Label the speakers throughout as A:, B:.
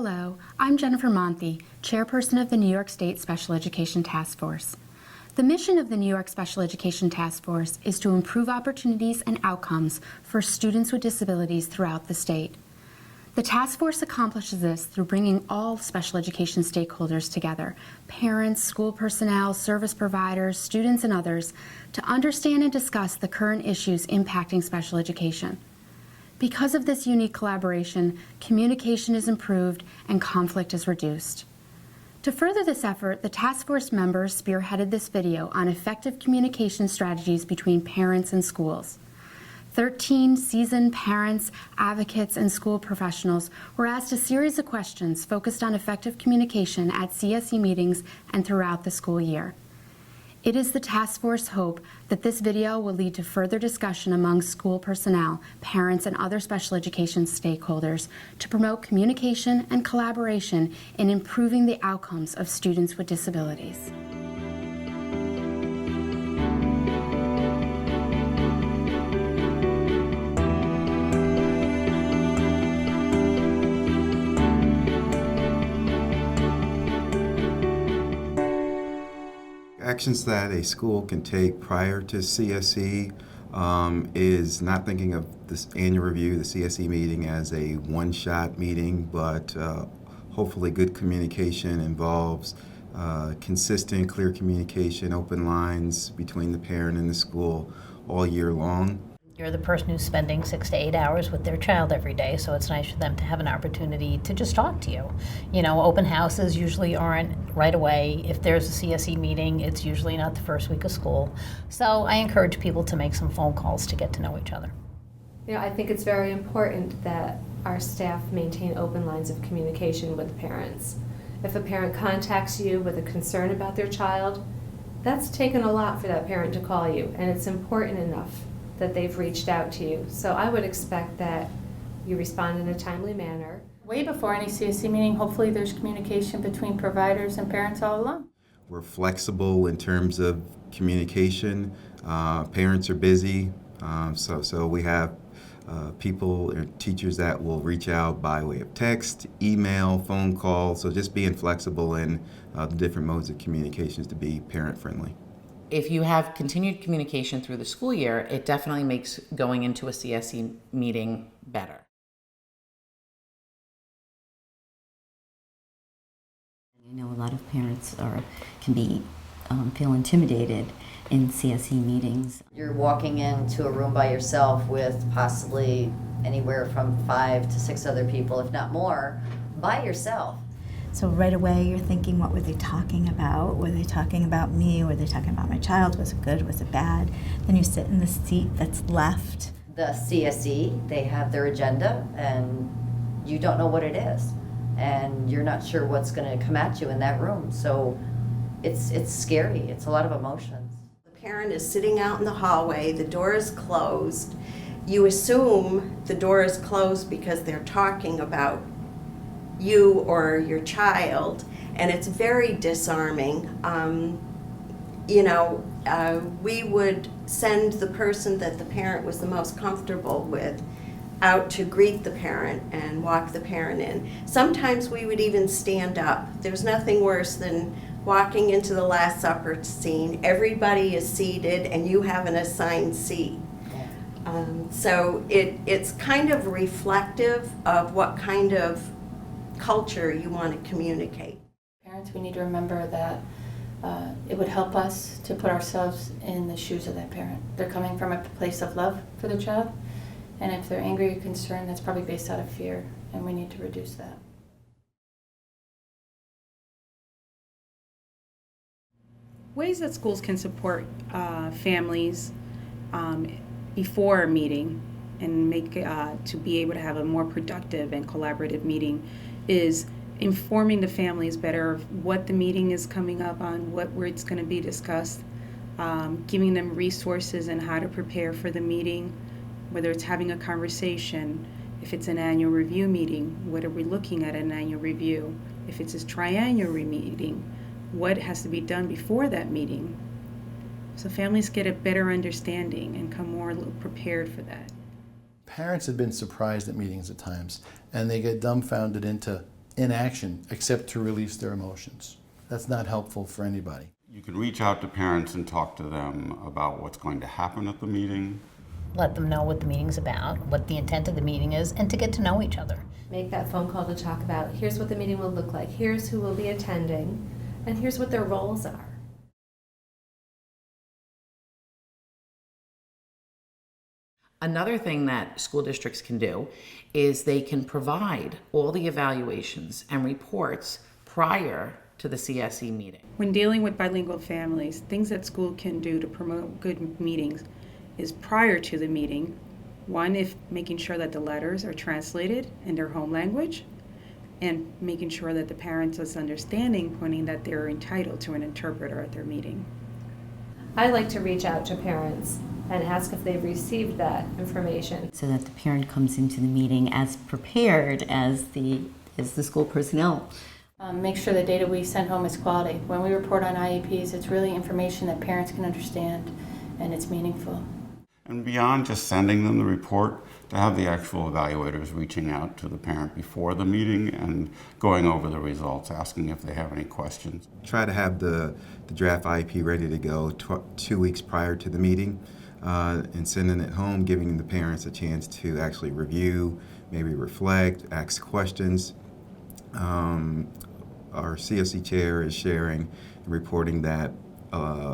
A: Hello, I'm Jennifer Monthy, Chairperson of the New York State Special Education Task Force. The mission of the New York Special Education Task Force is to improve opportunities and outcomes for students with disabilities throughout the state. The task force accomplishes this through bringing all special education stakeholders together, parents, school personnel, service providers, students, and others, to understand and discuss the current issues impacting special education. Because of this unique collaboration, communication is improved and conflict is reduced. To further this effort, the task force members spearheaded this video on effective communication strategies between parents and schools. 13 seasoned parents, advocates, and school professionals were asked a series of questions focused on effective communication at CSE meetings and throughout the school year. It is the task force hope that this video will lead to further discussion among school personnel, parents, and other special education stakeholders to promote communication and collaboration in improving the outcomes of students with disabilities.
B: Actions that a school can take prior to CSE is not thinking of this annual review, the CSE meeting, as a one-shot meeting, but hopefully good communication involves consistent, clear communication, open lines between the parent and the school all year long.
C: You're the person who's spending 6 to 8 hours with their child every day, so it's nice for them to have an opportunity to just talk to you. You know, open houses usually aren't right away. If there's a CSE meeting, it's usually not the first week of school. So I encourage people to make some phone calls to get to know each other.
D: You know, I think it's very important that our staff maintain open lines of communication with parents. If a parent contacts you with a concern about their child, that's taken a lot for that parent to call you, and it's important enough that they've reached out to you. So I would expect that you respond in a timely manner.
E: Way before any CSE meeting, hopefully there's communication between providers and parents all along.
B: We're flexible in terms of communication. Parents are busy, so we have people and teachers that will reach out by way of text, email, phone call, so just being flexible in the different modes of communications to be parent-friendly.
F: If you have continued communication through the school year, it definitely makes going into a CSE meeting better.
G: I know a lot of parents can feel intimidated in CSE meetings.
H: You're walking into a room by yourself with possibly anywhere from 5 to 6 other people, if not more, by yourself.
I: So right away you're thinking, what were they talking about? Were they talking about me? Were they talking about my child? Was it good? Was it bad? Then you sit in the seat that's left.
H: The CSE, they have their agenda and you don't know what it is. And you're not sure what's going to come at you in that room. So it's scary. It's a lot of emotions.
J: The parent is sitting out in the hallway, the door is closed. You assume the door is closed because they're talking about you or your child, and it's very disarming. We would send the person that the parent was the most comfortable with out to greet the parent and walk the parent in. Sometimes we would even stand up. There's nothing worse than walking into the Last Supper scene. Everybody is seated and you have an assigned seat. So it's kind of reflective of what kind of culture you want to communicate.
E: Parents, we need to remember that it would help us to put ourselves in the shoes of that parent. They're coming from a place of love for the child, and if they're angry or concerned, that's probably based out of fear, and we need to reduce that.
K: Ways that schools can support families before a meeting and make to be able to have a more productive and collaborative meeting is informing the families better of what the meeting is coming up on, where it's going to be discussed, giving them resources and how to prepare for the meeting, whether it's having a conversation, if it's an annual review meeting, what are we looking at in an annual review? If it's a triannual meeting, what has to be done before that meeting? So families get a better understanding and come more prepared for that.
L: Parents have been surprised at meetings at times, and they get dumbfounded into inaction except to release their emotions. That's not helpful for anybody.
M: You can reach out to parents and talk to them about what's going to happen at the meeting.
C: Let them know what the meeting's about, what the intent of the meeting is, and to get to know each other.
D: Make that phone call to talk about, here's what the meeting will look like, here's who will be attending, and here's what their roles are.
F: Another thing that school districts can do is they can provide all the evaluations and reports prior to the CSE meeting.
K: When dealing with bilingual families, things that school can do to promote good meetings is prior to the meeting. One, if making sure that the letters are translated in their home language, and making sure that the parents is understanding, pointing that they're entitled to an interpreter at their meeting.
D: I like to reach out to parents and ask if they've received that information.
G: So that the parent comes into the meeting as prepared as the school personnel.
E: Make sure the data we send home is quality. When we report on IEPs, it's really information that parents can understand and it's meaningful.
M: And beyond just sending them the report, to have the actual evaluators reaching out to the parent before the meeting and going over the results, asking if they have any questions.
B: Try to have the draft IEP ready to go 2 weeks prior to the meeting, and sending it home, giving the parents a chance to actually review, maybe reflect, ask questions. Our CSE chair is sharing and reporting that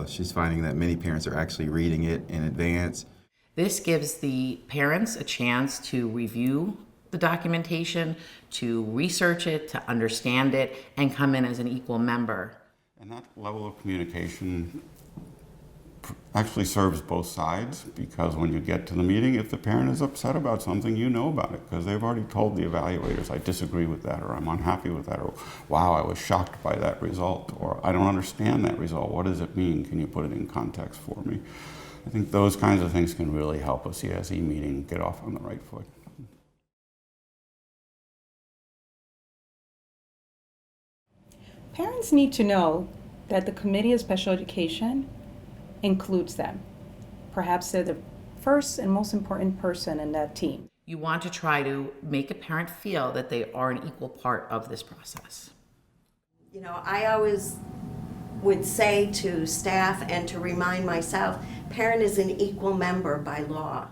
B: she's finding that many parents are actually reading it in advance.
F: This gives the parents a chance to review the documentation, to research it, to understand it, and come in as an equal member.
M: And that level of communication actually serves both sides, because when you get to the meeting, if the parent is upset about something, you know about it, because they've already told the evaluators, I disagree with that, or I'm unhappy with that, or wow, I was shocked by that result, or I don't understand that result. What does it mean? Can you put it in context for me? I think those kinds of things can really help a CSE meeting get off on the right foot.
K: Parents need to know that the Committee of Special Education includes them. Perhaps they're the first and most important person in that team.
F: You want to try to make a parent feel that they are an equal part of this process.
J: You know, I always would say to staff and to remind myself, parent is an equal member by law.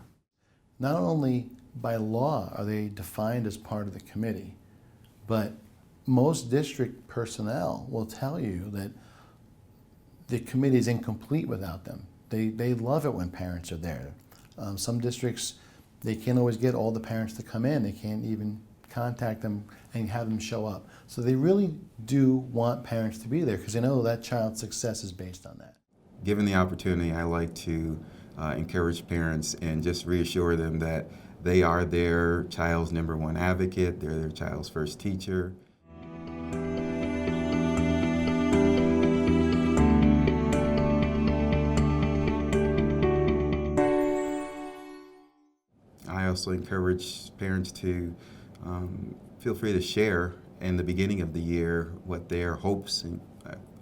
L: Not only by law are they defined as part of the committee, but most district personnel will tell you that the committee is incomplete without them. They love it when parents are there. Some districts, they can't always get all the parents to come in. They can't even contact them and have them show up. So they really do want parents to be there because they know that child's success is based on that.
B: Given the opportunity, I like to encourage parents and just reassure them that they are their child's #1 advocate, they're their child's first teacher. I also encourage parents to feel free to share in the beginning of the year what their hopes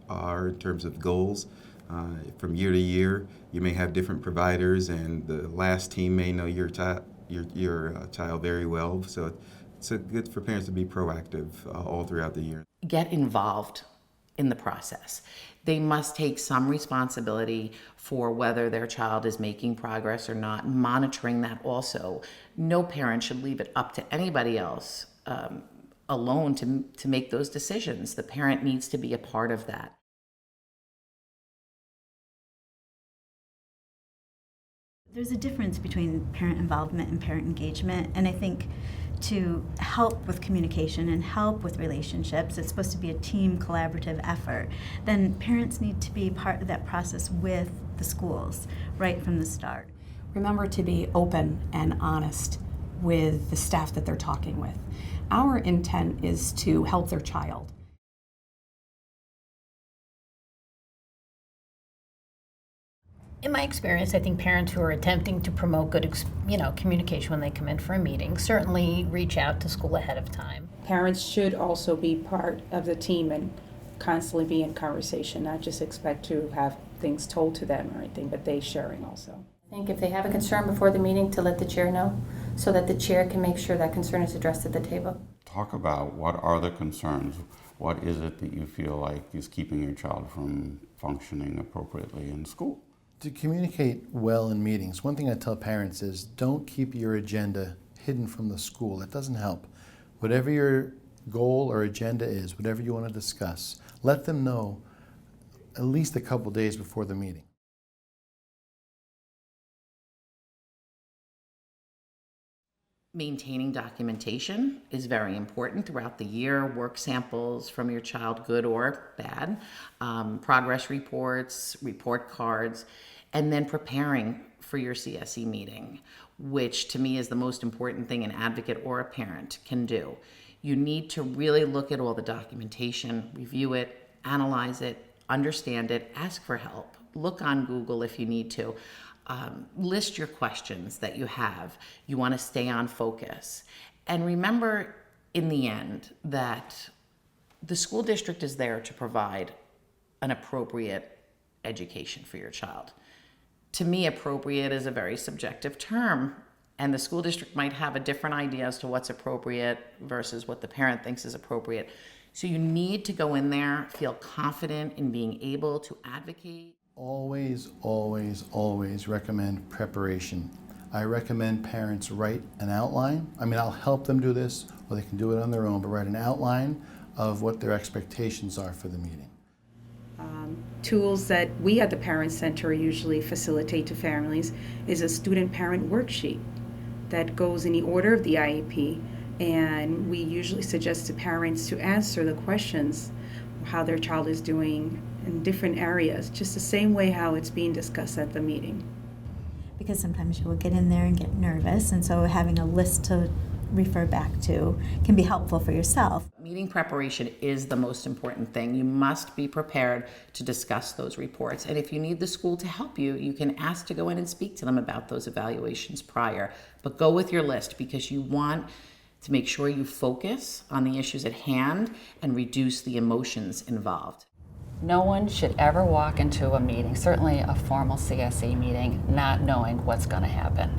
B: are in terms of goals. From year to year, you may have different providers, and the last team may know your child very well. So it's good for parents to be proactive all throughout the year.
F: Get involved in the process. They must take some responsibility for whether their child is making progress or not, monitoring that also. No parent should leave it up to anybody else alone to make those decisions. The parent needs to be a part of that.
I: There's a difference between parent involvement and parent engagement, and I think to help with communication and help with relationships, it's supposed to be a team collaborative effort. Then parents need to be part of that process with the schools right from the start.
N: Remember to be open and honest with the staff that they're talking with. Our intent is to help their child.
C: In my experience, I think parents who are attempting to promote good, communication when they come in for a meeting certainly reach out to school ahead of time.
K: Parents should also be part of the team and constantly be in conversation, not just expect to have things told to them or anything, but they sharing also.
E: I think if they have a concern before the meeting, to let the chair know so that the chair can make sure that concern is addressed at the table.
M: talk about what are the concerns. What is it that you feel like is keeping your child from functioning appropriately in school?
L: To communicate well in meetings, one thing I tell parents is don't keep your agenda hidden from the school. It doesn't help. Whatever your goal or agenda is, whatever you want to discuss, let them know at least a couple days before the meeting.
F: Maintaining documentation is very important throughout the year. Work samples from your child, good or bad, progress reports, report cards, and then preparing for your CSE meeting, which to me is the most important thing an advocate or a parent can do. You need to really look at all the documentation, review it, analyze it, understand it, ask for help, look on Google if you need to. List your questions that you have. You want to stay on focus. And remember in the end that the school district is there to provide an appropriate education for your child. To me, appropriate is a very subjective term, and the school district might have a different idea as to what's appropriate versus what the parent thinks is appropriate. So you need to go in there, feel confident in being able to advocate.
L: Always, always, always recommend preparation. I recommend parents write an outline. I mean, I'll help them do this, or they can do it on their own, but write an outline of what their expectations are for the meeting.
K: Tools that we at the Parent Center usually facilitate to families is a student-parent worksheet that goes in the order of the IEP, and we usually suggest to parents to answer the questions, how their child is doing in different areas, just the same way how it's being discussed at the meeting.
I: Because sometimes you will get in there and get nervous, and so having a list to refer back to can be helpful for yourself.
F: Meeting preparation is the most important thing. You must be prepared to discuss those reports. And if you need the school to help you, you can ask to go in and speak to them about those evaluations prior. But go with your list because you want to make sure you focus on the issues at hand and reduce the emotions involved.
O: No one should ever walk into a meeting, certainly a formal CSE meeting, not knowing what's going to happen.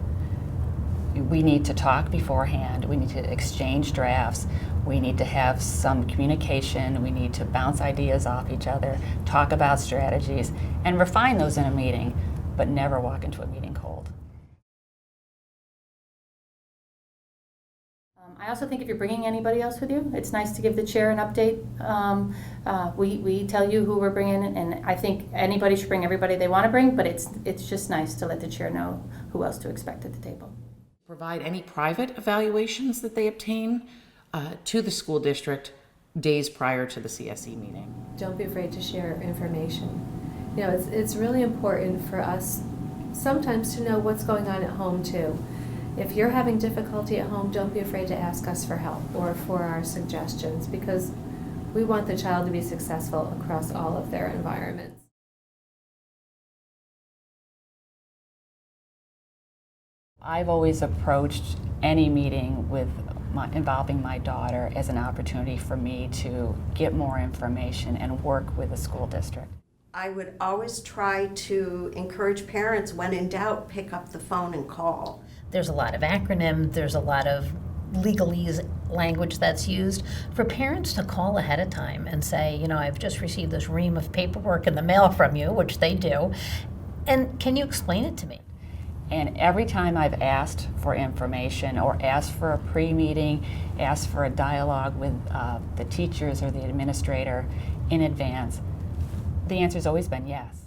O: We need to talk beforehand. We need to exchange drafts. We need to have some communication. We need to bounce ideas off each other, talk about strategies, and refine those in a meeting, but never walk into a meeting cold.
E: I also think if you're bringing anybody else with you, it's nice to give the chair an update. We tell you who we're bringing, and I think anybody should bring everybody they want to bring, but it's just nice to let the chair know who else to expect at the table.
F: Provide any private evaluations that they obtain to the school district days prior to the CSE meeting.
D: Don't be afraid to share information. You know, it's really important for us sometimes to know what's going on at home too. If you're having difficulty at home, don't be afraid to ask us for help or for our suggestions, because we want the child to be successful across all of their environments.
O: I've always approached any meeting involving my daughter as an opportunity for me to get more information and work with the school district.
J: I would always try to encourage parents, when in doubt, pick up the phone and call.
C: There's a lot of acronym, there's a lot of legalese language that's used. For parents to call ahead of time and say, you know, I've just received this ream of paperwork in the mail from you, which they do, and can you explain it to me?
O: And every time I've asked for information or asked for a pre-meeting, asked for a dialogue with the teachers or the administrator in advance, the answer's always been yes.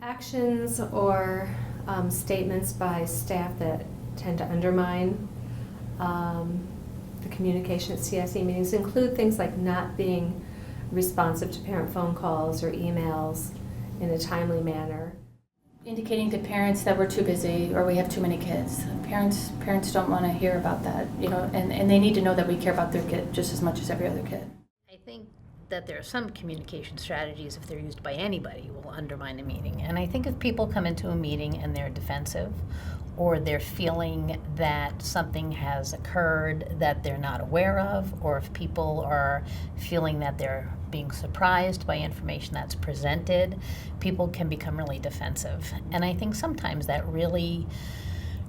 D: Actions or statements by staff that tend to undermine the communication at CSE meetings include things like not being responsive to parent phone calls or emails in a timely manner.
E: Indicating to parents that we're too busy or we have too many kids. Parents don't want to hear about that, you know, and they need to know that we care about their kid just as much as every other kid.
C: I think that there are some communication strategies, if they're used by anybody, will undermine a meeting. And I think if people come into a meeting and they're defensive, or they're feeling that something has occurred that they're not aware of, or if people are feeling that they're being surprised by information that's presented, people can become really defensive. And I think sometimes that really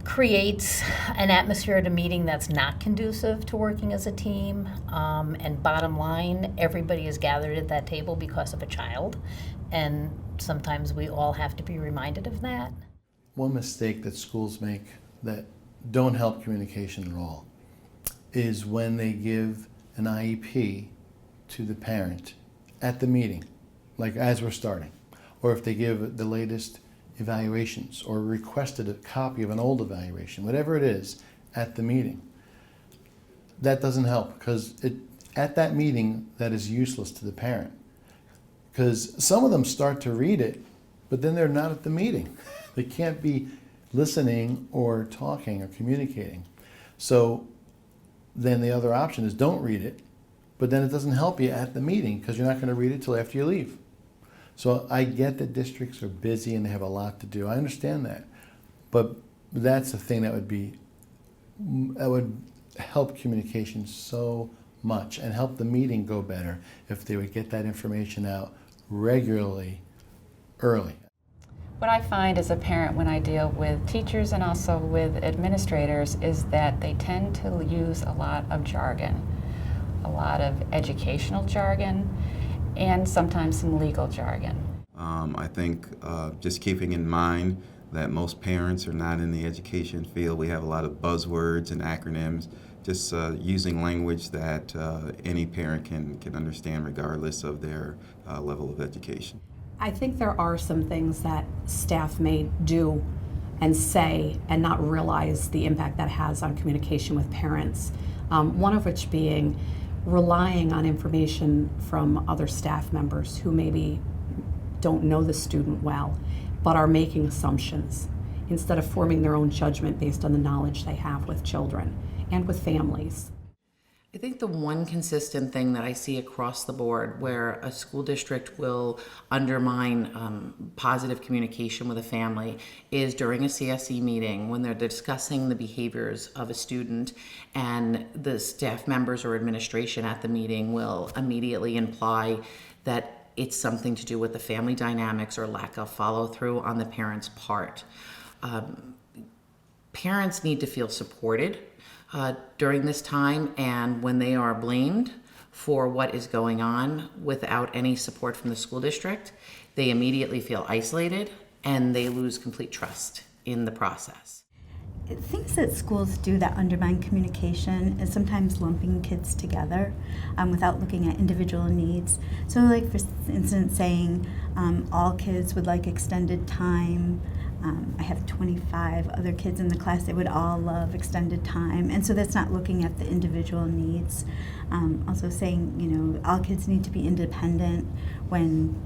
C: creates an atmosphere at a meeting that's not conducive to working as a team. And bottom line, everybody is gathered at that table because of a child. And sometimes we all have to be reminded of that.
L: One mistake that schools make that don't help communication at all is when they give an IEP to the parent at the meeting, like as we're starting, or if they give the latest evaluations or requested a copy of an old evaluation, whatever it is, at the meeting. That doesn't help because at that meeting, that is useless to the parent. Because some of them start to read it, but then they're not at the meeting. They can't be listening or talking or communicating. So then the other option is don't read it, but then it doesn't help you at the meeting because you're not going to read it till after you leave. So I get that districts are busy and they have a lot to do. I understand that. But that's the thing that would help communication so much and help the meeting go better if they would get that information out regularly, early.
O: What I find as a parent when I deal with teachers and also with administrators is that they tend to use a lot of jargon, a lot of educational jargon, and sometimes some legal jargon.
B: I think just keeping in mind that most parents are not in the education field. We have a lot of buzzwords and acronyms, just using language that any parent can understand regardless of their level of education.
N: I think there are some things that staff may do and say and not realize the impact that has on communication with parents. One of which being relying on information from other staff members who maybe don't know the student well, but are making assumptions instead of forming their own judgment based on the knowledge they have with children and with families.
F: I think the one consistent thing that I see across the board where a school district will undermine positive communication with a family is during a CSE meeting when they're discussing the behaviors of a student, and the staff members or administration at the meeting will immediately imply that it's something to do with the family dynamics or lack of follow-through on the parent's part. Parents need to feel supported during this time, and when they are blamed for what is going on without any support from the school district, they immediately feel isolated and they lose complete trust in the process.
I: Things that schools do that undermine communication is sometimes lumping kids together without looking at individual needs. So like for instance saying all kids would like extended time. I have 25 other kids in the class, they would all love extended time. And so that's not looking at the individual needs. Also saying, all kids need to be independent when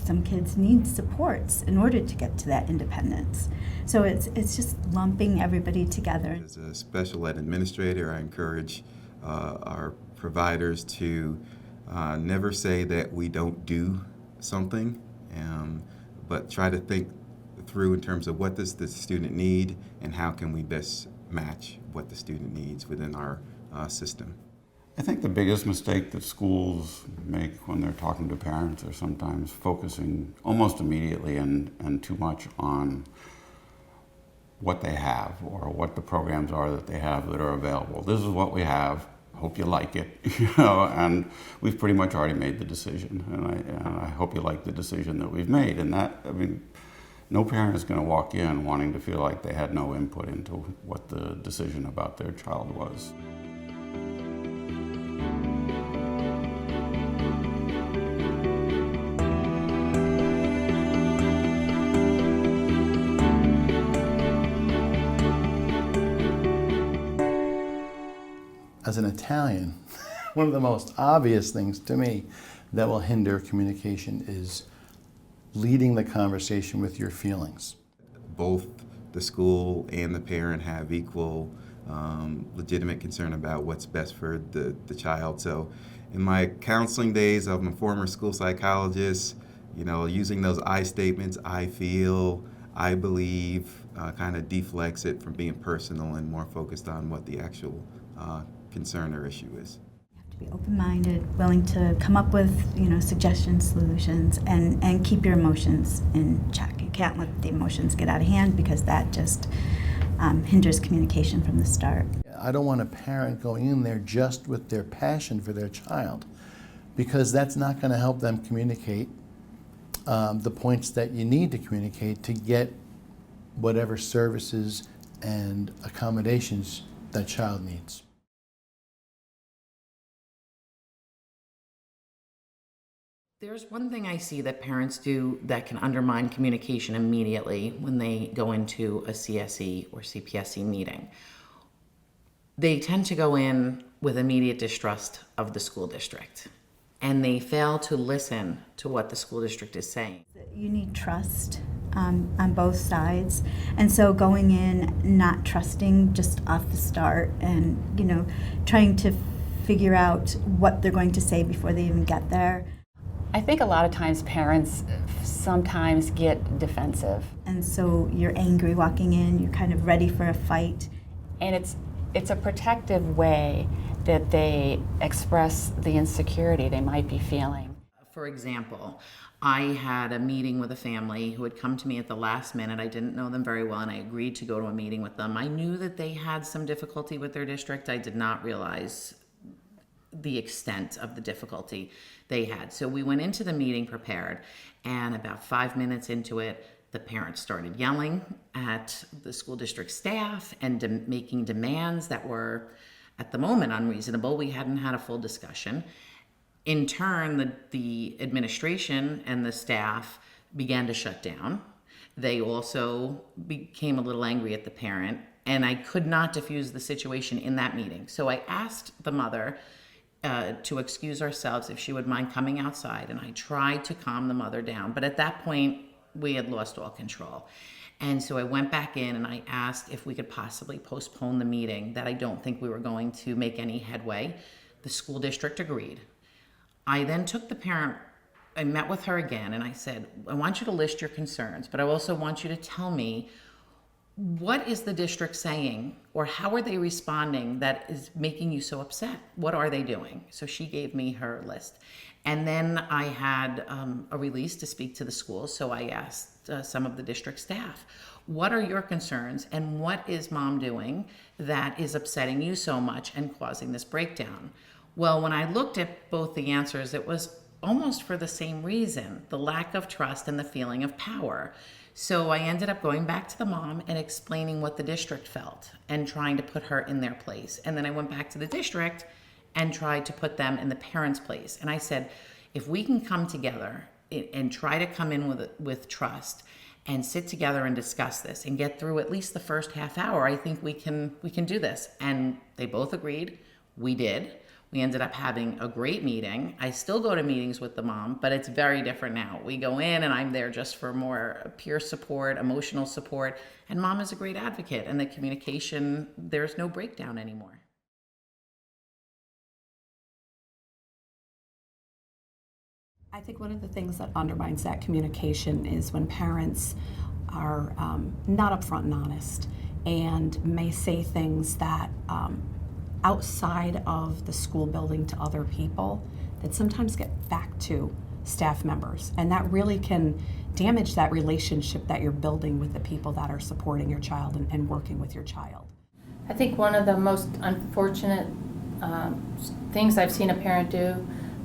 I: some kids need supports in order to get to that independence. So it's just lumping everybody together.
B: As a special ed administrator, I encourage our providers to never say that we don't do something, but try to think through in terms of what does the student need and how can we best match what the student needs within our system.
M: I think the biggest mistake that schools make when they're talking to parents are sometimes focusing almost immediately and too much on what they have or what the programs are that they have that are available. This is what we have. Hope you like it, and we've pretty much already made the decision, and I hope you like the decision that we've made. And that, no parent is going to walk in wanting to feel like they had no input into what the decision about their child was.
L: As an Italian, one of the most obvious things to me that will hinder communication is leading the conversation with your feelings.
B: Both the school and the parent have equal legitimate concern about what's best for the child. So in my counseling days, I'm a former school psychologist, using those I statements, I feel, I believe, kind of deflects it from being personal and more focused on what the actual concern or issue is.
I: To be open-minded, willing to come up with, suggestions, solutions, and keep your emotions in check. You can't let the emotions get out of hand because that just hinders communication from the start.
L: I don't want a parent going in there just with their passion for their child, because that's not going to help them communicate the points that you need to communicate to get whatever services and accommodations that child needs.
F: There's one thing I see that parents do that can undermine communication immediately when they go into a CSE or CPSE meeting. They tend to go in with immediate distrust of the school district, and they fail to listen to what the school district is saying.
I: You need trust on both sides, and so going in not trusting just off the start and trying to figure out what they're going to say before they even get there.
O: I think a lot of times parents sometimes get defensive.
I: And so you're angry walking in, you're kind of ready for a fight.
O: And it's a protective way that they express the insecurity they might be feeling.
F: For example, I had a meeting with a family who had come to me at the last minute. I didn't know them very well, and I agreed to go to a meeting with them. I knew that they had some difficulty with their district. I did not realize the extent of the difficulty they had. So we went into the meeting prepared, and about 5 minutes into it, the parents started yelling at the school district staff and making demands that were, at the moment, unreasonable. We hadn't had a full discussion. In turn, the administration and the staff began to shut down. They also became a little angry at the parent, and I could not diffuse the situation in that meeting. So I asked the mother to excuse ourselves if she would mind coming outside, and I tried to calm the mother down, but at that point we had lost all control. And so I went back in and I asked if we could possibly postpone the meeting, that I don't think we were going to make any headway. The school district agreed. I then took the parent, I met with her again, and I said, I want you to list your concerns, but I also want you to tell me, what is the district saying, or how are they responding that is making you so upset? What are they doing? So she gave me her list. And then I had a release to speak to the schools. So I asked some of the district staff, what are your concerns, and what is mom doing that is upsetting you so much and causing this breakdown? Well, when I looked at both the answers, it was almost for the same reason, the lack of trust and the feeling of power. So I ended up going back to the mom and explaining what the district felt and trying to put her in their place. And then I went back to the district and tried to put them in the parents' place. And I said, if we can come together and try to come in with trust and sit together and discuss this and get through at least the first half hour, I think we can do this. And they both agreed. We did. We ended up having a great meeting. I still go to meetings with the mom, but it's very different now. We go in and I'm there just for more peer support, emotional support, and mom is a great advocate, and the communication, there's no breakdown anymore.
N: I think one of the things that undermines that communication is when parents are not upfront and honest and may say things that outside of the school building to other people that sometimes get back to staff members. And that really can damage that relationship that you're building with the people that are supporting your child and working with your child.
E: I think one of the most unfortunate things I've seen a parent do,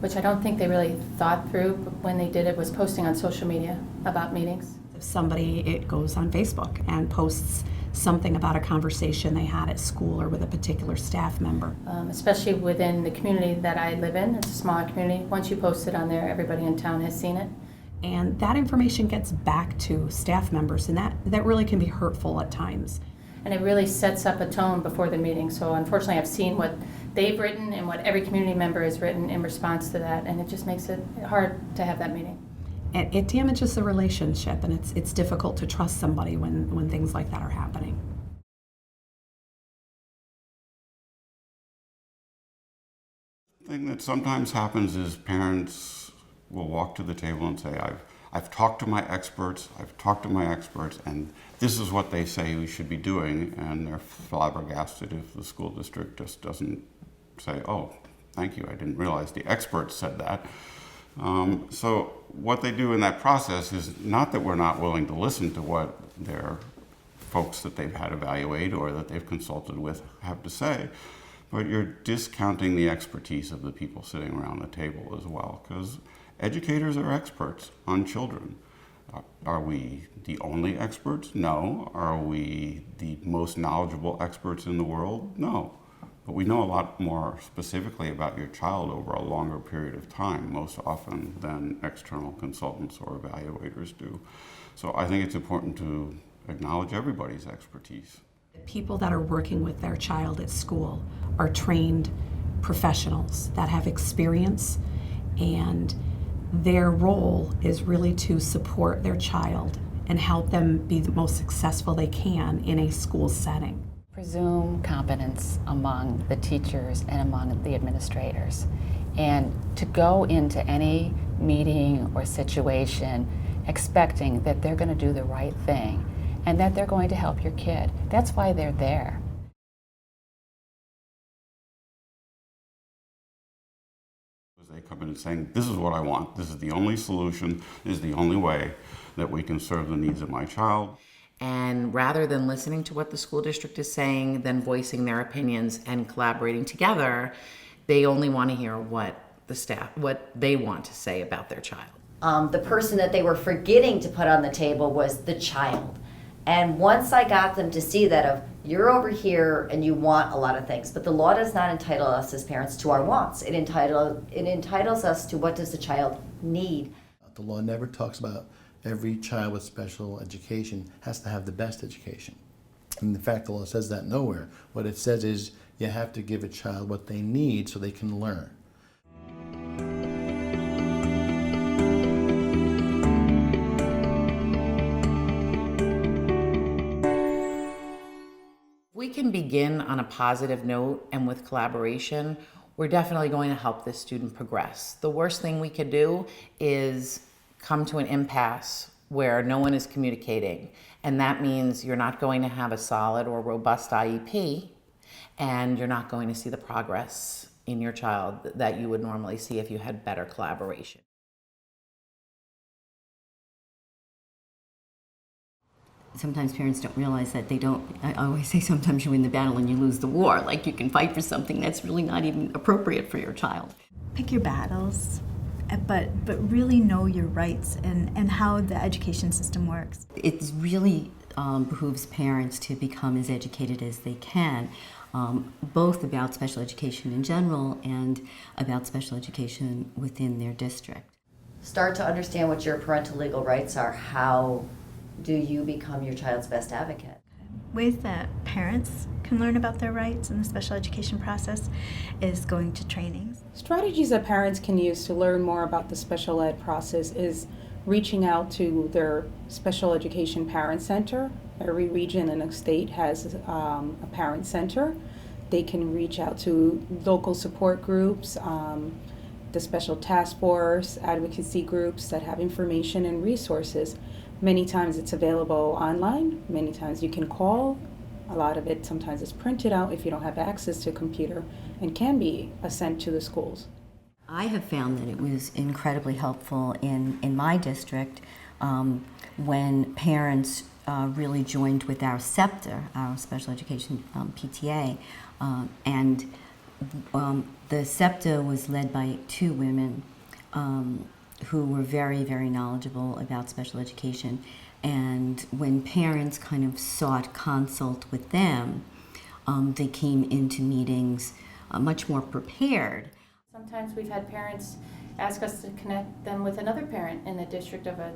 E: which I don't think they really thought through when they did it, was posting on social media about meetings.
N: If somebody, it goes on Facebook and posts something about a conversation they had at school or with a particular staff member.
E: Especially within the community that I live in. It's a smaller community. Once you post it on there, everybody in town has seen it.
N: And that information gets back to staff members, and that really can be hurtful at times.
E: And it really sets up a tone before the meeting. So unfortunately, I've seen what they've written and what every community member has written in response to that, and it just makes it hard to have that meeting.
N: And it damages the relationship, and it's difficult to trust somebody when things like that are happening.
M: The thing that sometimes happens is parents will walk to the table and say, I've talked to my experts, and this is what they say we should be doing, and they're flabbergasted if the school district just doesn't say, oh, Thank you, I didn't realize the experts said that. So what they do in that process is not that we're not willing to listen to what their folks that they've had evaluate or that they've consulted with have to say, but you're discounting the expertise of the people sitting around the table as well, because educators are experts on children. Are we the only experts? No. Are we the most knowledgeable experts in the world? No. But we know a lot more specifically about your child over a longer period of time, most often than external consultants or evaluators do. So I think it's important to acknowledge everybody's expertise.
N: People that are working with their child at school are trained professionals that have experience, and their role is really to support their child and help them be the most successful they can in a school setting.
O: Presume competence among the teachers and among the administrators. And to go into any meeting or situation expecting that they're going to do the right thing and that they're going to help your kid. That's why they're there.
M: They come in and saying, this is what I want, this is the only solution, this is the only way that we can serve the needs of my child.
F: And rather than listening to what the school district is saying, then voicing their opinions and collaborating together, they only want to hear what they want to say about their child.
H: The person that they were forgetting to put on the table was the child. And once I got them to see that you're over here and you want a lot of things, but the law does not entitle us as parents to our wants. It entitles us to what does the child need.
L: The law never talks about every child with special education has to have the best education. And in fact, the law says that nowhere. What it says is you have to give a child what they need so they can learn.
F: We can begin on a positive note and with collaboration, we're definitely going to help this student progress. The worst thing we could do is come to an impasse where no one is communicating. And that means you're not going to have a solid or robust IEP, and you're not going to see the progress in your child that you would normally see if you had better collaboration.
G: Sometimes parents don't realize that I always say sometimes you win the battle and you lose the war. Like you can fight for something that's really not even appropriate for your child.
I: Pick your battles. But really know your rights and how the education system works.
G: It really behooves parents to become as educated as they can, both about special education in general and about special education within their district.
H: Start to understand what your parental legal rights are. How do you become your child's best advocate?
I: Ways that parents can learn about their rights in the special education process is going to trainings.
K: Strategies that parents can use to learn more about the special ed process is reaching out to their special education parent center. Every region in a state has a parent center. They can reach out to local support groups, the special task force, advocacy groups that have information and resources. Many times it's available online, many times you can call. A lot of it sometimes is printed out if you don't have access to a computer and can be sent to the schools.
G: I have found that it was incredibly helpful in my district when parents really joined with our SEPTA, our special education PTA, and the SEPTA was led by two women who were very, very knowledgeable about special education. And when parents kind of sought consult with them, they came into meetings much more prepared.
E: Sometimes we've had parents ask us to connect them with another parent in the district of a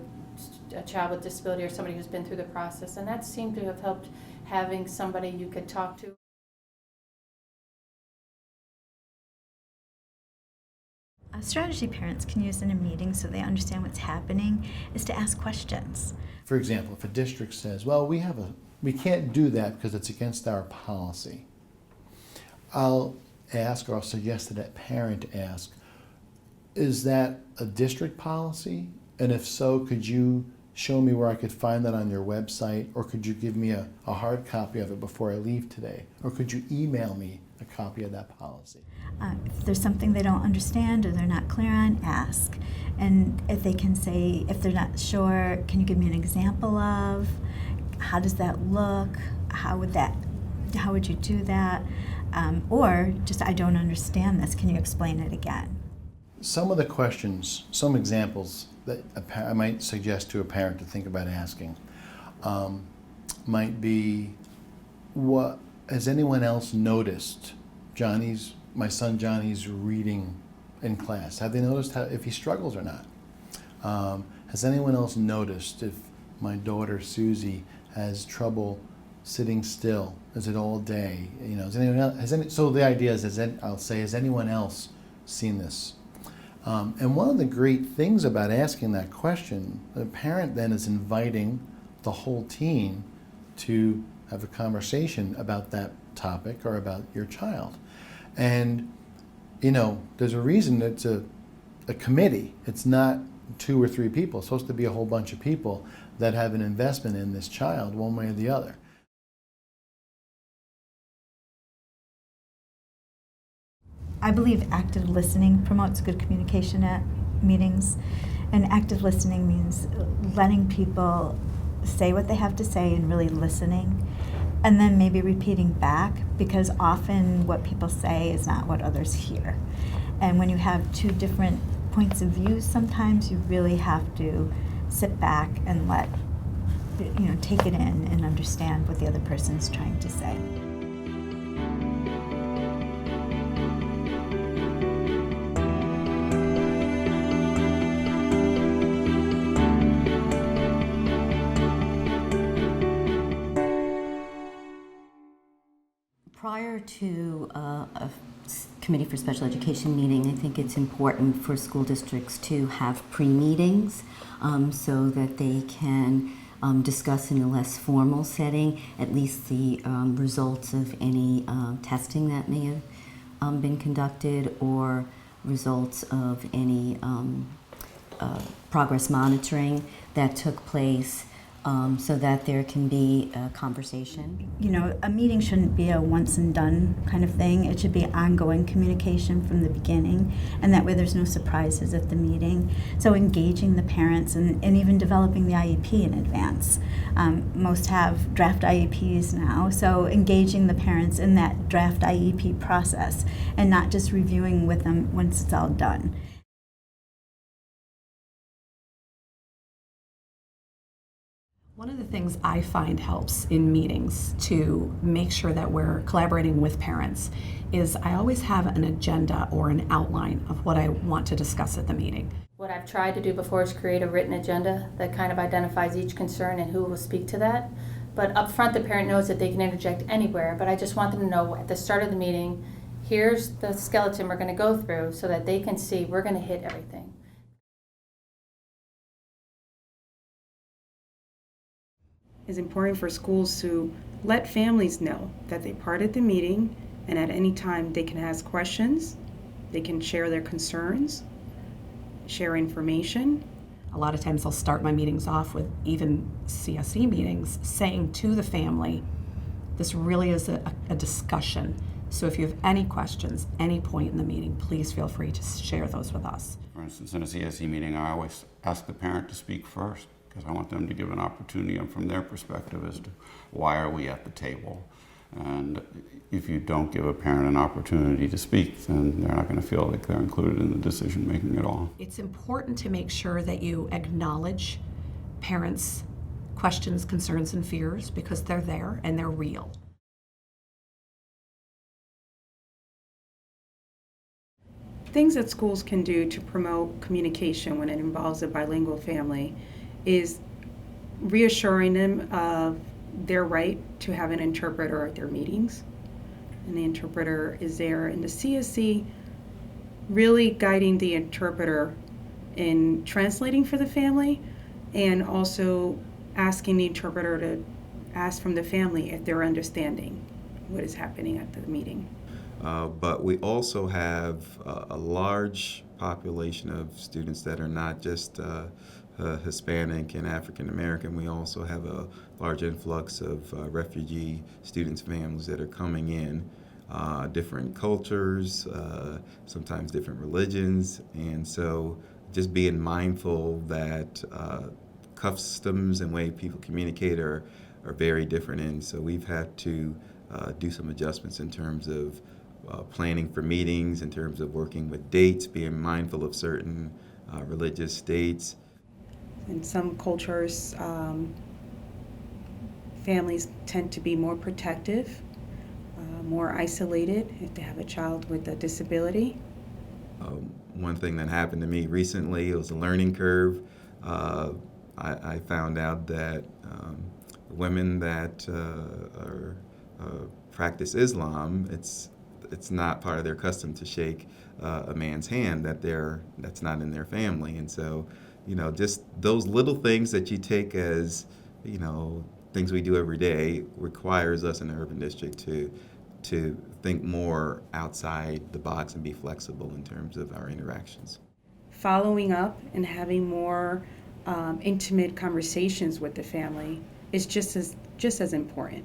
E: child with disability or somebody who's been through the process, and that seemed to have helped having somebody you could talk to.
I: A strategy parents can use in a meeting so they understand what's happening is to ask questions.
L: For example, if a district says, well, we can't do that because it's against our policy, I'll ask, or I'll suggest that that parent ask, is that a district policy? And if so, could you show me where I could find that on your website, or could you give me a hard copy of it before I leave today? Or could you email me a copy of that policy.
I: If there's something they don't understand or they're not clear on, ask. And if they can say, if they're not sure, can you give me an example of? How does that look? How would you do that? Or just, I don't understand this. Can you explain it again?
L: Some of the questions, some examples that I might suggest to a parent to think about asking might be, what has anyone else noticed my son Johnny's reading in class? Have they noticed if he struggles or not? Has anyone else noticed if my daughter Susie has trouble sitting still? Is it all day? Has anyone else, so the idea is, has anyone else seen this? And one of the great things about asking that question, the parent then is inviting the whole team to have a conversation about that topic or about your child. And, there's a reason it's a committee. It's not 2 or 3 people. It's supposed to be a whole bunch of people that have an investment in this child one way or the other.
I: I believe active listening promotes good communication at meetings. And active listening means letting people say what they have to say and really listening. And then maybe repeating back, because often what people say is not what others hear. And when you have 2 different points of view, sometimes you really have to sit back and take it in and understand what the other person's trying to say.
G: Prior to a Committee for Special Education meeting, I think it's important for school districts to have pre-meetings so that they can discuss in a less formal setting at least the results of any testing that may have been conducted, or results of any progress monitoring that took place, so that there can be a conversation.
I: A meeting shouldn't be a once and done kind of thing. It should be ongoing communication from the beginning, and that way there's no surprises at the meeting. So engaging the parents and even developing the IEP in advance. Most have draft IEPs now, so engaging the parents in that draft IEP process and not just reviewing with them once it's all done.
N: One of the things I find helps in meetings to make sure that we're collaborating with parents is I always have an agenda or an outline of what I want to discuss at the meeting.
E: What I've tried to do before is create a written agenda that kind of identifies each concern and who will speak to that. But up front, the parent knows that they can interject anywhere, but I just want them to know at the start of the meeting, here's the skeleton we're going to go through, so that they can see we're going to hit everything.
K: It's important for schools to let families know that they're part of the meeting, and at any time they can ask questions, they can share their concerns, share information.
N: A lot of times I'll start my meetings off with, even CSE meetings, saying to the family, this really is a discussion. So if you have any questions, any point in the meeting, please feel free to share those with us.
M: For instance, in a CSE meeting, I always ask the parent to speak first, because I want them to give an opportunity from their perspective as to why are we at the table. And if you don't give a parent an opportunity to speak, then they're not going to feel like they're included in the decision making at all.
N: It's important to make sure that you acknowledge parents' questions, concerns, and fears, because they're there and they're real.
K: Things that schools can do to promote communication when it involves a bilingual family is reassuring them of their right to have an interpreter at their meetings. And the interpreter is there in the CSE, really guiding the interpreter in translating for the family, and also asking the interpreter to ask from the family if they're understanding what is happening at the meeting.
B: But we also have a large population of students that are not just Hispanic and African American. We also have a large influx of refugee students' families that are coming in. different cultures, sometimes different religions, and so just being mindful that customs and way people communicate are very different, and so we've had to do some adjustments in terms of planning for meetings, in terms of working with dates, being mindful of certain religious dates.
K: In some cultures, families tend to be more protective, more isolated if they have a child with a disability.
B: One thing that happened to me recently, it was a learning curve. I found out that women that practice Islam, it's not part of their custom to shake a man's hand, that's not in their family. And so, just those little things that you take as, things we do every day requires us in the urban district to think more outside the box and be flexible in terms of our interactions.
K: Following up and having more intimate conversations with the family is just as important.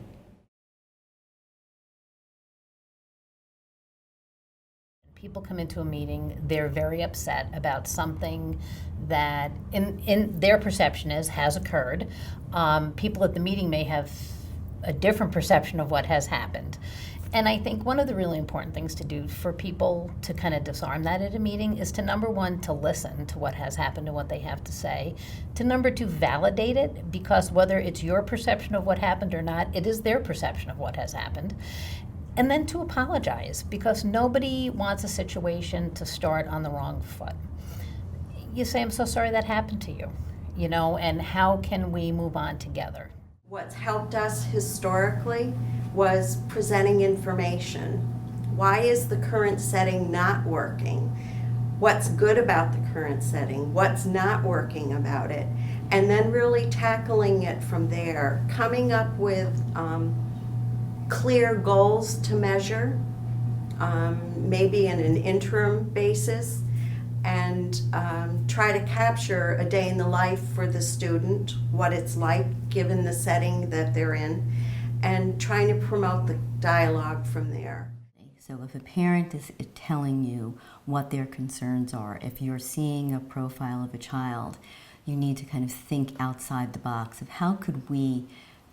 C: People come into a meeting, they're very upset about something that in their perception has occurred. People at the meeting may have a different perception of what has happened. And I think one of the really important things to do for people to kind of disarm that at a meeting is to, number one, to listen to what has happened and what they have to say. To, number two, validate it, because whether it's your perception of what happened or not, it is their perception of what has happened. And then to apologize, because nobody wants a situation to start on the wrong foot. You say, I'm so sorry that happened to you, and how can we move on together?
J: What's helped us historically was presenting information. Why is the current setting not working? What's good about the current setting? What's not working about it? And then really tackling it from there, coming up with clear goals to measure, maybe in an interim basis, and try to capture a day in the life for the student, what it's like given the setting that they're in, and trying to promote the dialogue from there.
G: So if a parent is telling you what their concerns are, if you're seeing a profile of a child, you need to kind of think outside the box of how could we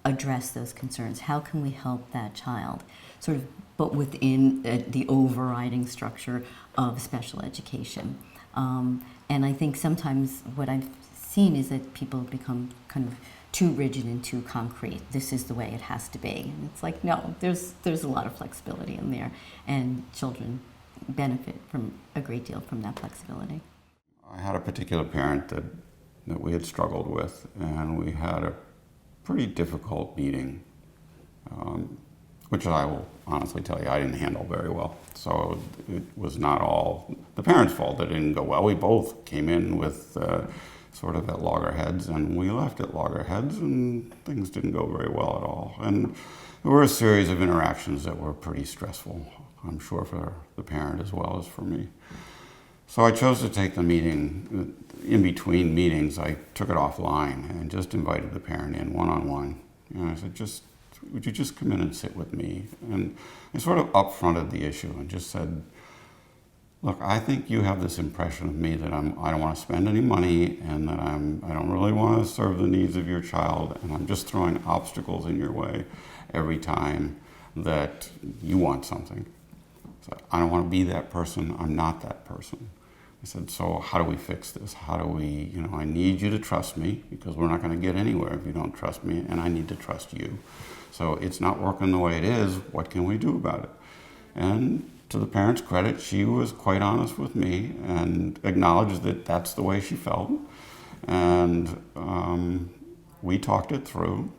G: address those concerns? How can we help that child? Sort of, but within the overriding structure of special education. And I think sometimes what I've seen is that people become kind of too rigid and too concrete. This is the way it has to be. And it's like, no, there's a lot of flexibility in there, and children benefit from a great deal from that flexibility.
M: I had a particular parent that we had struggled with, and we had a pretty difficult meeting, which I will honestly tell you I didn't handle very well. So it was not all the parents' fault that it didn't go well. We both came in with sort of at loggerheads, and we left at loggerheads, and things didn't go very well at all. And there were a series of interactions that were pretty stressful, I'm sure for the parent as well as for me. So I chose to take the meeting, in between meetings, I took it offline and just invited the parent in one-on-one. And I said, would you just come in and sit with me? And I sort of upfronted the issue and just said, look, I think you have this impression of me that I don't want to spend any money, and that I don't really want to serve the needs of your child, and I'm just throwing obstacles in your way every time that you want something. So I don't want to be that person. I'm not that person. I said, so how do we fix this? How do we, I need you to trust me, because we're not going to get anywhere if you don't trust me, and I need to trust you. So it's not working the way it is. What can we do about it? And to the parent's credit, she was quite honest with me and acknowledged that that's the way she felt. And we talked it through.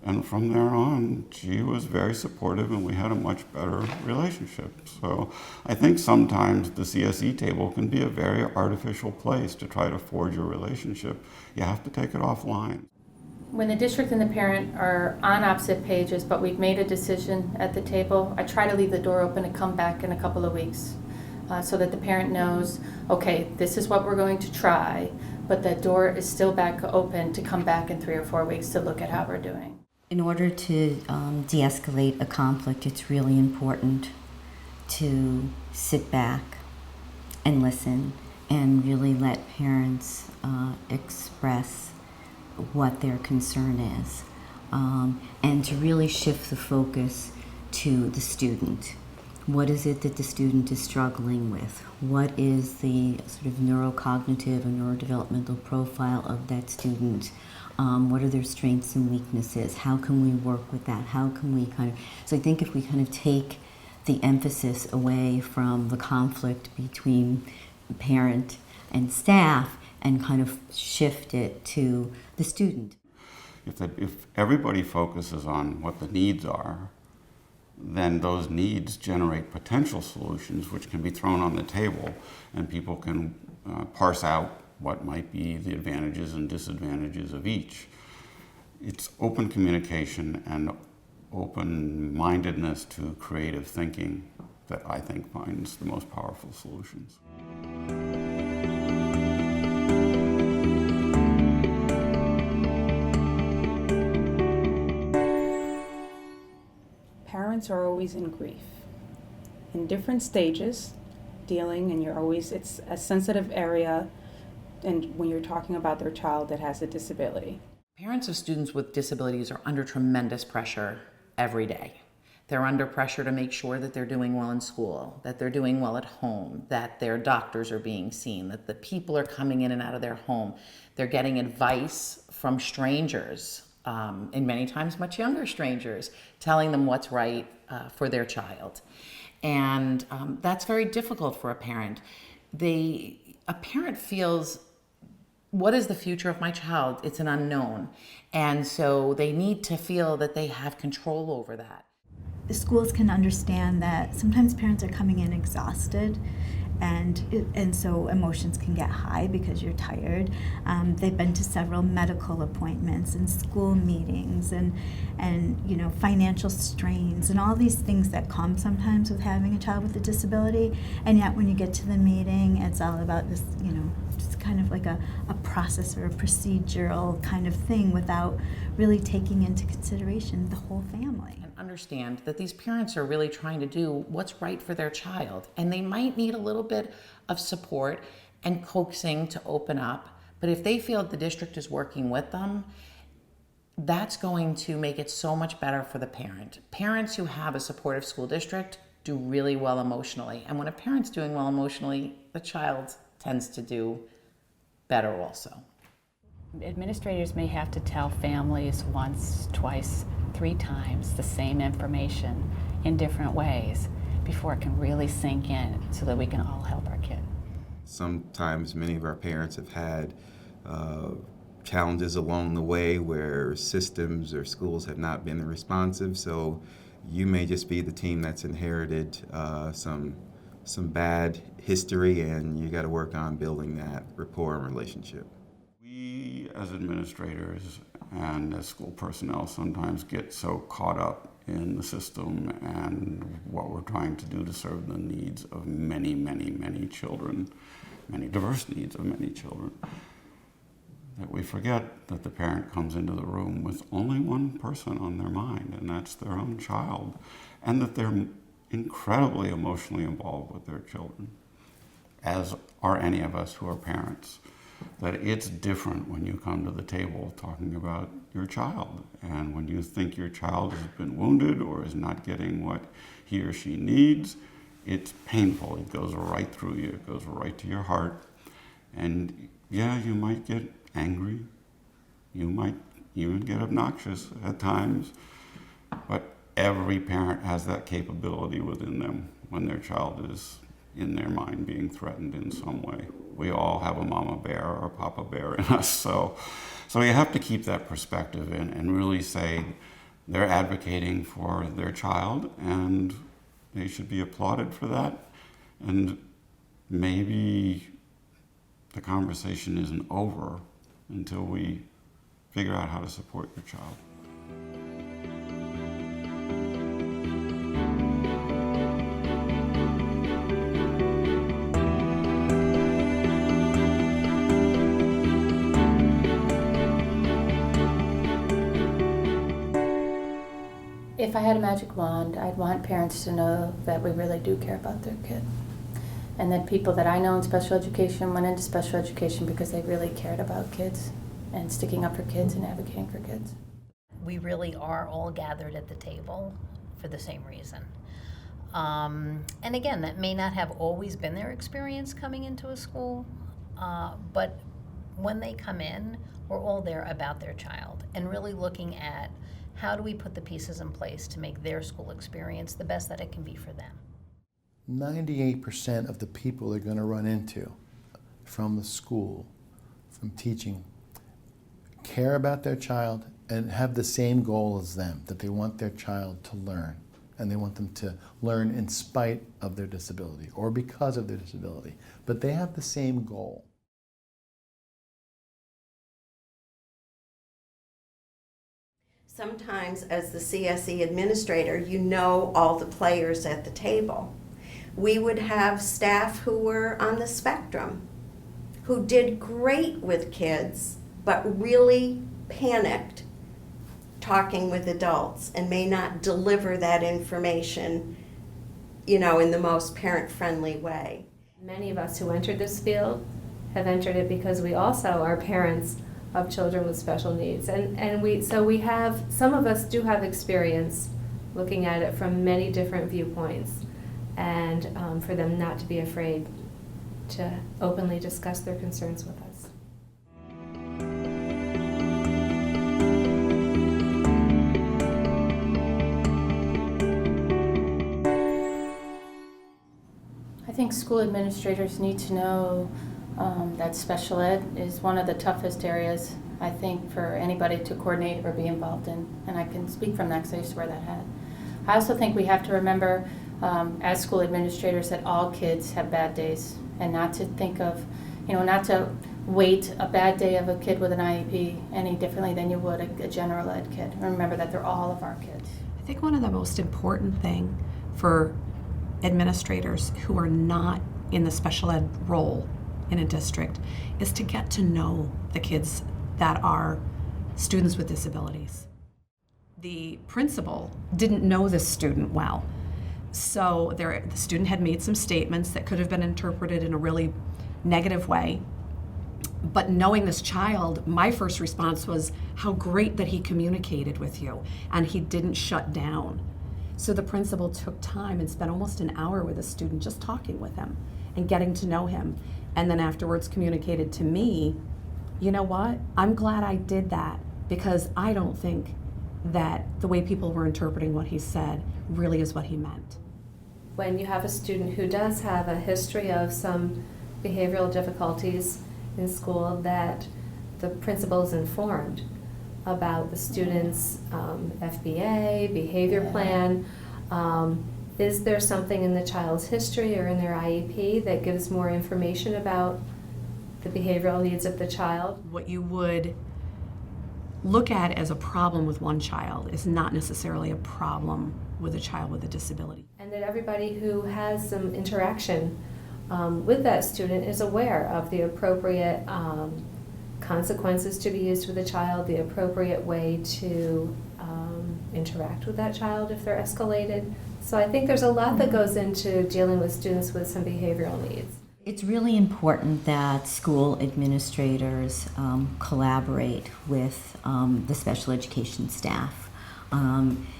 M: And from there on, she was very supportive, and we had a much better relationship. So I think sometimes the CSE table can be a very artificial place to try to forge a relationship. You have to take it offline.
E: When the district and the parent are on opposite pages, but we've made a decision at the table, I try to leave the door open and come back in a couple of weeks so that the parent knows, okay, this is what we're going to try, but that door is still back open to come back in 3 or 4 weeks to look at how we're doing.
G: In order to de-escalate a conflict, it's really important to sit back and listen and really let parents express what their concern is, and to really shift the focus to the student. What is it that the student is struggling with? What is the sort of neurocognitive and neurodevelopmental profile of that student? What are their strengths and weaknesses? How can we work with that? How can we so I think if we kind of take the emphasis away from the conflict between parent and staff and kind of shift it to the student.
M: If everybody focuses on what the needs are, then those needs generate potential solutions which can be thrown on the table, and people can parse out what might be the advantages and disadvantages of each. It's open communication and open-mindedness to creative thinking that I think finds the most powerful solutions.
K: Parents are always in grief, in different stages, dealing, and it's a sensitive area, and when you're talking about their child that has a disability.
F: Parents of students with disabilities are under tremendous pressure every day. They're under pressure to make sure that they're doing well in school, that they're doing well at home, that their doctors are being seen, that the people are coming in and out of their home. They're getting advice from strangers, and many times much younger strangers, telling them what's right for their child. And that's very difficult for a parent. A parent feels, what is the future of my child? It's an unknown. And so they need to feel that they have control over that.
I: The schools can understand that sometimes parents are coming in exhausted, and so emotions can get high because you're tired. They've been to several medical appointments and school meetings and financial strains and all these things that come sometimes with having a child with a disability. And yet when you get to the meeting, it's all about this, just kind of like a process or a procedural kind of thing without really taking into consideration the whole family.
F: Understand that these parents are really trying to do what's right for their child, and they might need a little bit of support and coaxing to open up, but if they feel that the district is working with them, that's going to make it so much better for the parent. Parents who have a supportive school district do really well emotionally, and when a parent's doing well emotionally, the child tends to do better also.
O: Administrators may have to tell families once, twice, 3 times the same information in different ways before it can really sink in so that we can all help our kid.
B: Sometimes many of our parents have had challenges along the way where systems or schools have not been responsive, so you may just be the team that's inherited some bad history, and you got to work on building that rapport and relationship.
M: We as administrators and as school personnel sometimes get so caught up in the system and what we're trying to do to serve the needs of many, many, many children, many diverse needs of many children, that we forget that the parent comes into the room with only one person on their mind, and that's their own child, and that they're incredibly emotionally involved with their children, as are any of us who are parents. That it's different when you come to the table talking about your child, and when you think your child has been wounded or is not getting what he or she needs, it's painful. It goes right through you. It goes right to your heart. And yeah, you might get angry. You might even get obnoxious at times. But every parent has that capability within them when their child is in their mind being threatened in some way. We all have a mama bear or a papa bear in us. So you have to keep that perspective in and really say they're advocating for their child and they should be applauded for that. And maybe the conversation isn't over until we figure out how to support your child.
E: If I had a magic wand, I'd want parents to know that we really do care about their kid. And that people that I know in special education went into special education because they really cared about kids and sticking up for kids and advocating for kids.
C: We really are all gathered at the table for the same reason. And again, that may not have always been their experience coming into a school, but when they come in, we're all there about their child and really looking at how do we put the pieces in place to make their school experience the best that it can be for them.
L: 98% of the people they're going to run into from the school, from teaching, care about their child and have the same goal as them, that they want their child to learn. And they want them to learn in spite of their disability or because of their disability. But they have the same goal.
J: Sometimes as the CSE administrator, you know all the players at the table. We would have staff who were on the spectrum, who did great with kids, but really panicked talking with adults and may not deliver that information, in the most parent-friendly way.
D: Many of us who entered this field have entered it because we also are parents of children with special needs. So we have, some of us do have experience looking at it from many different viewpoints, and for them not to be afraid to openly discuss their concerns with us.
E: I think school administrators need to know that special ed is one of the toughest areas, I think, for anybody to coordinate or be involved in. And I can speak from that because I used to wear that hat. I also think we have to remember, as school administrators, that all kids have bad days, and not to think of, not to weight a bad day of a kid with an IEP any differently than you would a general ed kid. Remember that they're all of our kids.
N: I think one of the most important thing for administrators who are not in the special ed role in a district is to get to know the kids that are students with disabilities. The principal didn't know this student well, so the student had made some statements that could have been interpreted in a really negative way. But knowing this child, my first response was, how great that he communicated with you and he didn't shut down. So the principal took time and spent almost an hour with the student just talking with him and getting to know him. And then afterwards communicated to me, you know what, I'm glad I did that, because I don't think that the way people were interpreting what he said really is what he meant.
D: When you have a student who does have a history of some behavioral difficulties in school, that the principal is informed about the student's FBA, behavior plan. Is there something in the child's history or in their IEP that gives more information about the behavioral needs of the child?
N: What you would look at as a problem with one child is not necessarily a problem with a child with a disability.
D: And that everybody who has some interaction with that student is aware of the appropriate consequences to be used with a child, the appropriate way to interact with that child if they're escalated. So I think there's a lot that goes into dealing with students with some behavioral needs.
G: It's really important that school administrators collaborate with the special education staff.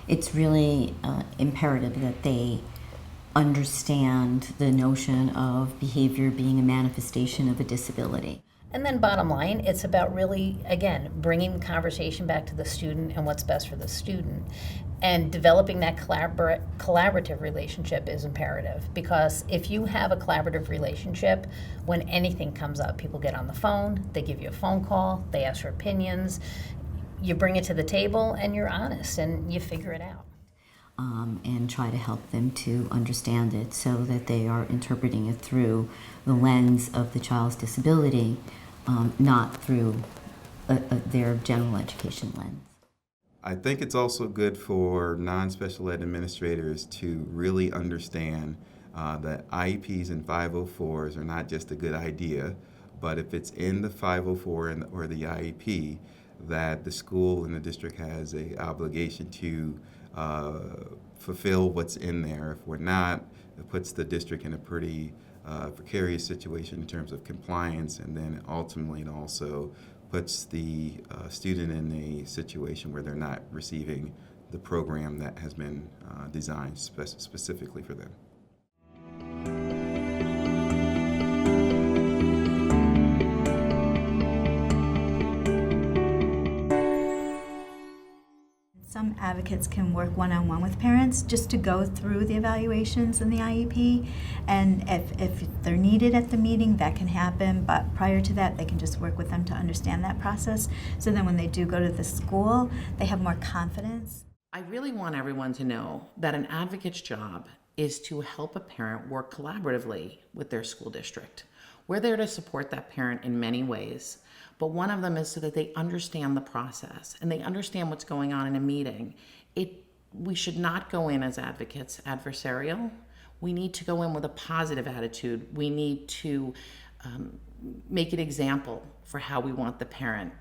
G: It's really imperative that they understand the notion of behavior being a manifestation of a disability.
C: And then bottom line, it's about really, again, bringing the conversation back to the student and what's best for the student. And developing that collaborative relationship is imperative, because if you have a collaborative relationship, when anything comes up, people get on the phone, they give you a phone call, they ask for opinions, you bring it to the table and you're honest and you figure it out.
G: And try to help them to understand it so that they are interpreting it through the lens of the child's disability, not through their general education lens.
B: I think it's also good for non-special ed administrators to really understand that IEPs and 504s are not just a good idea, but if it's in the 504 or the IEP, that the school and the district has a obligation to fulfill what's in there. If we're not, it puts the district in a pretty precarious situation in terms of compliance, and then ultimately it also puts the student in a situation where they're not receiving the program that has been designed specifically for them.
I: Some advocates can work one-on-one with parents just to go through the evaluations in the IEP, and if they're needed at the meeting, that can happen, but prior to that, they can just work with them to understand that process, so then when they do go to the school, they have more confidence.
F: I really want everyone to know that an advocate's job is to help a parent work collaboratively with their school district. We're there to support that parent in many ways, but one of them is so that they understand the process and they understand what's going on in a meeting. We should not go in as advocates adversarial. We need to go in with a positive attitude. We need to make an example for how we want the parent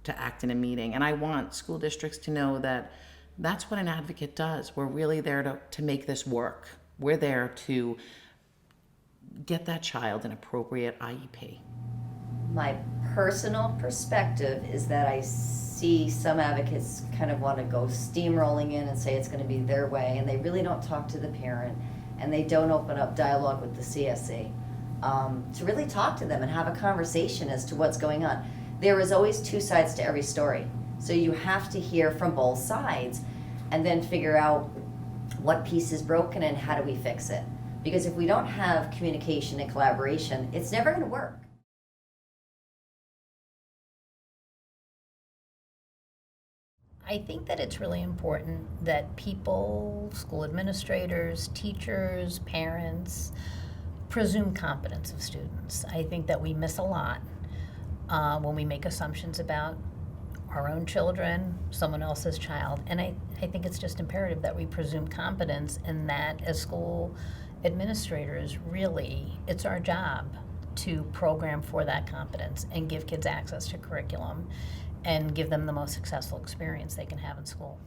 F: to act in a meeting. And I want school districts to know that that's what an advocate does. We're really there to make this work. We're there to get that child an appropriate IEP.
H: My personal perspective is that I see some advocates kind of want to go steamrolling in and say it's going to be their way, and they really don't talk to the parent, and they don't open up dialogue with the CSE to really talk to them and have a conversation as to what's going on. There is always two sides to every story, so you have to hear from both sides and then figure out what piece is broken and how do we fix it. Because if we don't have communication and collaboration, it's never going to work.
C: I think that it's really important that people, school administrators, teachers, parents, presume competence of students. I think that we miss a lot when we make assumptions about our own children, someone else's child, and I think it's just imperative that we presume competence, and that as school administrators, really, it's our job to program for that competence and give kids access to curriculum and give them the most successful experience they can have in school.